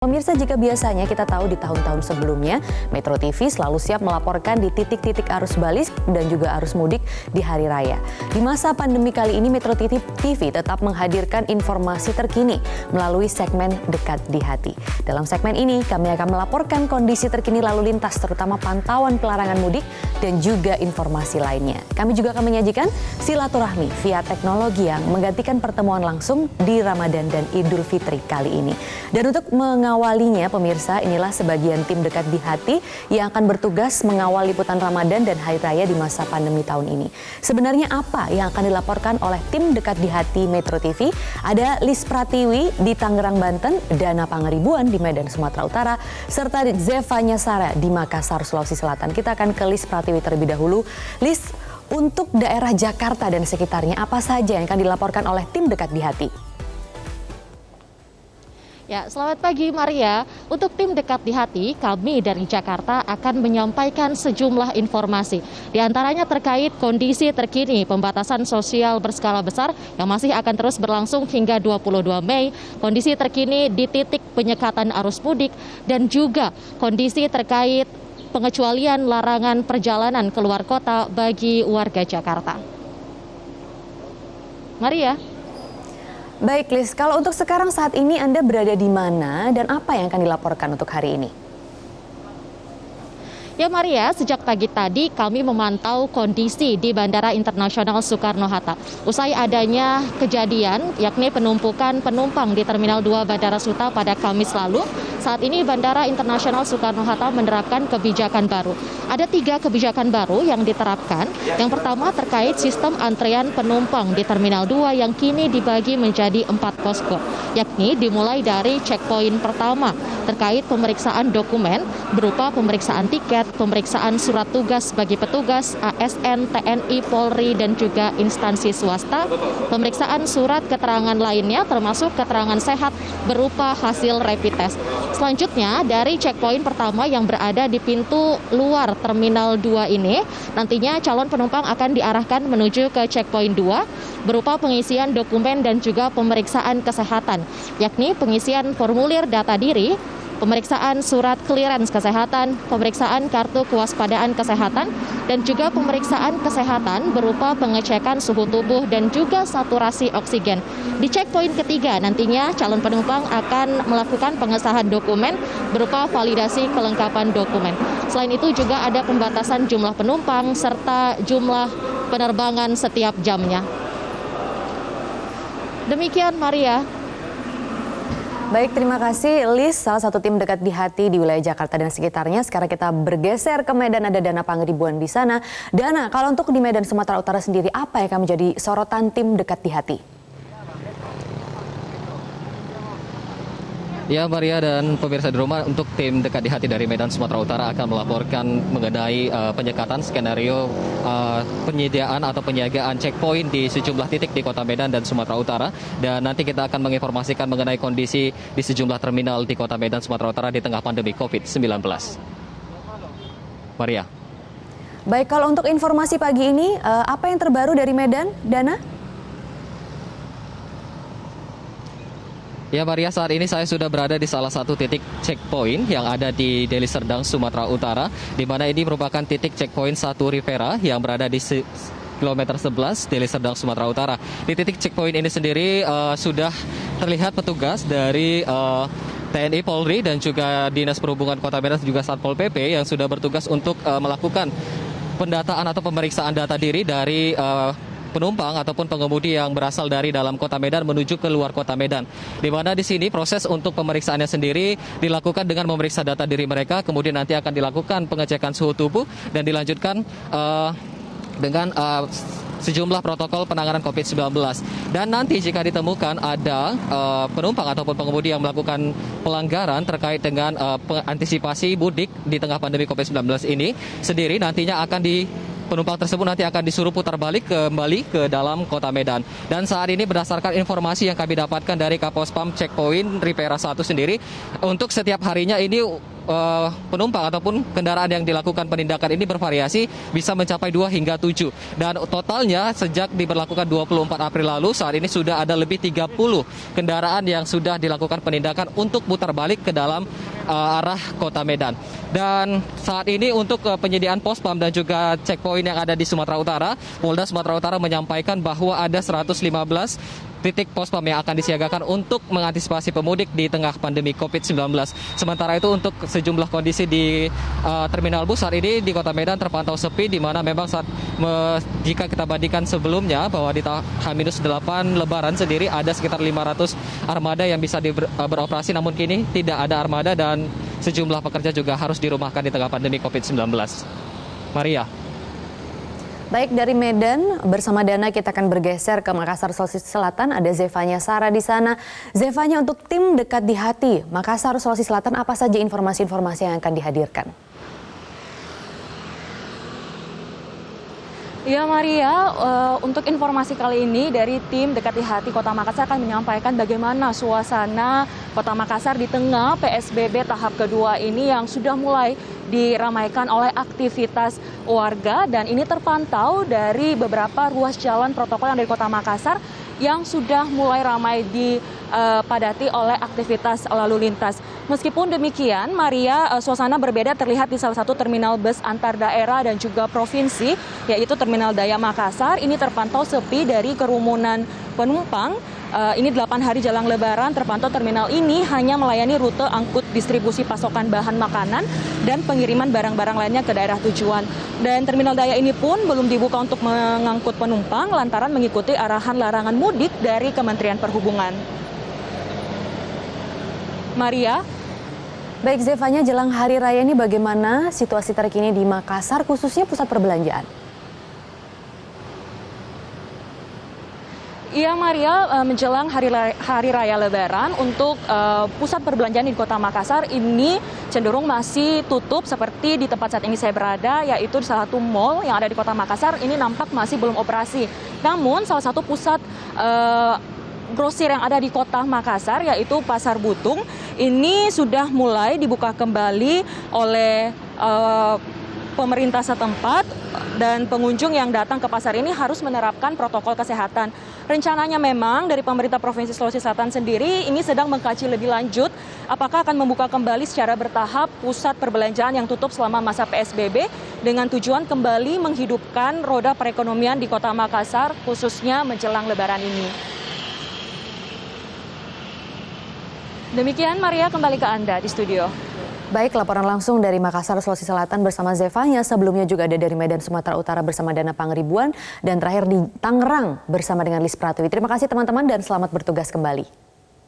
Pemirsa, jika biasanya kita tahu di tahun-tahun sebelumnya, Metro TV selalu siap melaporkan di titik-titik arus balik dan juga arus mudik di hari raya. Di masa pandemi kali ini, Metro TV tetap menghadirkan informasi terkini melalui segmen Dekat di Hati. Dalam segmen ini, kami akan melaporkan kondisi terkini lalu lintas, terutama pantauan pelarangan mudik dan juga informasi lainnya. Kami juga akan menyajikan silaturahmi via teknologi yang menggantikan pertemuan langsung di Ramadan dan Idul Fitri kali ini. Dan untuk mengawalinya, pemirsa, inilah sebagian tim Dekat di Hati yang akan bertugas mengawal liputan Ramadan dan Hari Raya di masa pandemi tahun ini. Sebenarnya apa yang akan dilaporkan oleh tim Dekat di Hati Metro TV? Ada Lis Pratiwi di Tangerang, Banten, Dana Pangeribuan di Medan, Sumatera Utara, serta Zeva Nyasara di Makassar, Sulawesi Selatan. Kita akan ke Lis Pratiwi terlebih dahulu. Lis, untuk daerah Jakarta dan sekitarnya, apa saja yang akan dilaporkan oleh tim Dekat di Hati? Ya, selamat pagi Maria. Untuk tim Dekat di Hati, kami dari Jakarta akan menyampaikan sejumlah informasi. Di antaranya terkait kondisi terkini pembatasan sosial berskala besar yang masih akan terus berlangsung hingga 22 Mei, kondisi terkini di titik penyekatan arus mudik, dan juga kondisi terkait pengecualian larangan perjalanan keluar kota bagi warga Jakarta. Maria. Baik, Lis, kalau untuk sekarang saat ini Anda berada di mana dan apa yang akan dilaporkan untuk hari ini? Ya Maria, sejak pagi tadi kami memantau kondisi di Bandara Internasional Soekarno-Hatta. Usai adanya kejadian, yakni penumpukan penumpang di Terminal 2 Bandara Suta pada Kamis lalu, saat ini Bandara Internasional Soekarno-Hatta menerapkan kebijakan baru. Ada 3 kebijakan baru yang diterapkan. Yang pertama terkait sistem antrean penumpang di Terminal 2 yang kini dibagi menjadi 4 posko, yakni dimulai dari checkpoint pertama terkait pemeriksaan dokumen berupa pemeriksaan tiket, pemeriksaan surat tugas bagi petugas, ASN, TNI, Polri, dan juga instansi swasta, pemeriksaan surat keterangan lainnya termasuk keterangan sehat berupa hasil rapid test. Selanjutnya, dari checkpoint pertama yang berada di pintu luar Terminal 2 ini, nantinya calon penumpang akan diarahkan menuju ke checkpoint 2 berupa pengisian dokumen dan juga pemeriksaan kesehatan, yakni pengisian formulir data diri, pemeriksaan surat clearance kesehatan, pemeriksaan kartu kewaspadaan kesehatan, dan juga pemeriksaan kesehatan berupa pengecekan suhu tubuh dan juga saturasi oksigen. Di checkpoint ketiga nantinya calon penumpang akan melakukan pengesahan dokumen berupa validasi kelengkapan dokumen. Selain itu juga ada pembatasan jumlah penumpang serta jumlah penerbangan setiap jamnya. Demikian Maria. Baik, terima kasih Lis, salah satu tim Dekat di Hati di wilayah Jakarta dan sekitarnya. Sekarang kita bergeser ke Medan, ada Dana Pangeribuan di sana. Dana, kalau untuk di Medan Sumatera Utara sendiri, apa yang akan menjadi sorotan tim Dekat di Hati? Ya Maria dan pemirsa di rumah, untuk tim Dekat di Hati dari Medan Sumatera Utara akan melaporkan mengenai penyekatan skenario penyediaan atau penjagaan checkpoint di sejumlah titik di Kota Medan dan Sumatera Utara, dan nanti kita akan menginformasikan mengenai kondisi di sejumlah terminal di Kota Medan Sumatera Utara di tengah pandemi COVID-19. Maria. Baik, kalau untuk informasi pagi ini, apa yang terbaru dari Medan, Dana? Ya Maria, saat ini saya sudah berada di salah satu titik checkpoint yang ada di Deli Serdang, Sumatera Utara, di mana ini merupakan titik checkpoint 1 Rivera yang berada di kilometer 11 Deli Serdang, Sumatera Utara. Di titik checkpoint ini sendiri sudah terlihat petugas dari TNI, Polri, dan juga Dinas Perhubungan Kota Medan juga Satpol PP yang sudah bertugas untuk melakukan pendataan atau pemeriksaan data diri dari penumpang ataupun pengemudi yang berasal dari dalam Kota Medan menuju ke luar Kota Medan. Di mana di sini proses untuk pemeriksaannya sendiri dilakukan dengan memeriksa data diri mereka, kemudian nanti akan dilakukan pengecekan suhu tubuh dan dilanjutkan dengan sejumlah protokol penanganan COVID-19. Dan nanti jika ditemukan ada penumpang ataupun pengemudi yang melakukan pelanggaran terkait dengan antisipasi mudik di tengah pandemi COVID-19 ini sendiri, nantinya akan penumpang tersebut nanti akan disuruh putar balik kembali ke dalam kota Medan. Dan saat ini berdasarkan informasi yang kami dapatkan dari Kapospam Checkpoint Ripera 1 sendiri, untuk setiap harinya ini penumpang ataupun kendaraan yang dilakukan penindakan ini bervariasi, bisa mencapai 2 hingga 7. Dan totalnya sejak diberlakukan 24 April lalu, saat ini sudah ada lebih 30 kendaraan yang sudah dilakukan penindakan untuk putar balik ke dalam arah kota Medan. Dan saat ini untuk penyediaan pospam dan juga checkpoint yang ada di Sumatera Utara, Polda Sumatera Utara menyampaikan bahwa ada 115 titik pospam yang akan disiagakan untuk mengantisipasi pemudik di tengah pandemi COVID-19. Sementara itu untuk sejumlah kondisi di terminal bus saat ini di Kota Medan terpantau sepi, di mana memang jika kita bandingkan sebelumnya bahwa di H-8 Lebaran sendiri ada sekitar 500 armada yang bisa beroperasi, namun kini tidak ada armada dan sejumlah pekerja juga harus dirumahkan di tengah pandemi COVID-19. Maria. Baik, dari Medan bersama Dana kita akan bergeser ke Makassar, Sulawesi Selatan. Ada Zevanya Sarah di sana. Zevanya, untuk tim dekat di hati Makassar, Sulawesi Selatan, apa saja informasi-informasi yang akan dihadirkan? Ya Maria, untuk informasi kali ini dari tim dekat di hati Kota Makassar akan menyampaikan bagaimana suasana Kota Makassar di tengah PSBB tahap kedua ini yang sudah mulai diramaikan oleh aktivitas warga, dan ini terpantau dari beberapa ruas jalan protokol yang dari Kota Makassar yang sudah mulai ramai dipadati oleh aktivitas lalu lintas. Meskipun demikian, Maria, suasana berbeda terlihat di salah satu terminal bus antar daerah dan juga provinsi, yaitu Terminal Daya Makassar. Ini terpantau sepi dari kerumunan penumpang. Ini 8 hari jelang Lebaran, terpantau terminal ini hanya melayani rute angkut distribusi pasokan bahan makanan dan pengiriman barang-barang lainnya ke daerah tujuan. Dan Terminal Daya ini pun belum dibuka untuk mengangkut penumpang lantaran mengikuti arahan larangan mudik dari Kementerian Perhubungan. Maria. Baik, Zevanya, jelang Hari Raya ini bagaimana situasi terkini di Makassar, khususnya pusat perbelanjaan? Iya Maria, menjelang Hari Raya Lebaran, untuk pusat perbelanjaan di Kota Makassar ini cenderung masih tutup seperti di tempat saat ini saya berada, yaitu di salah satu mall yang ada di Kota Makassar. Ini nampak masih belum operasi. Namun salah satu pusat grosir yang ada di Kota Makassar, yaitu Pasar Butung, ini sudah mulai dibuka kembali oleh pemerintah setempat, dan pengunjung yang datang ke pasar ini harus menerapkan protokol kesehatan. Rencananya memang dari pemerintah Provinsi Sulawesi Selatan sendiri ini sedang mengkaji lebih lanjut apakah akan membuka kembali secara bertahap pusat perbelanjaan yang tutup selama masa PSBB dengan tujuan kembali menghidupkan roda perekonomian di Kota Makassar, khususnya menjelang Lebaran ini. Demikian Maria, kembali ke Anda di studio. Baik, laporan langsung dari Makassar, Sulawesi Selatan bersama Zevanya. Sebelumnya juga ada dari Medan, Sumatera Utara bersama Dana Pangribuan. Dan terakhir di Tangerang bersama dengan Lis Pratwi. Terima kasih teman-teman dan selamat bertugas kembali.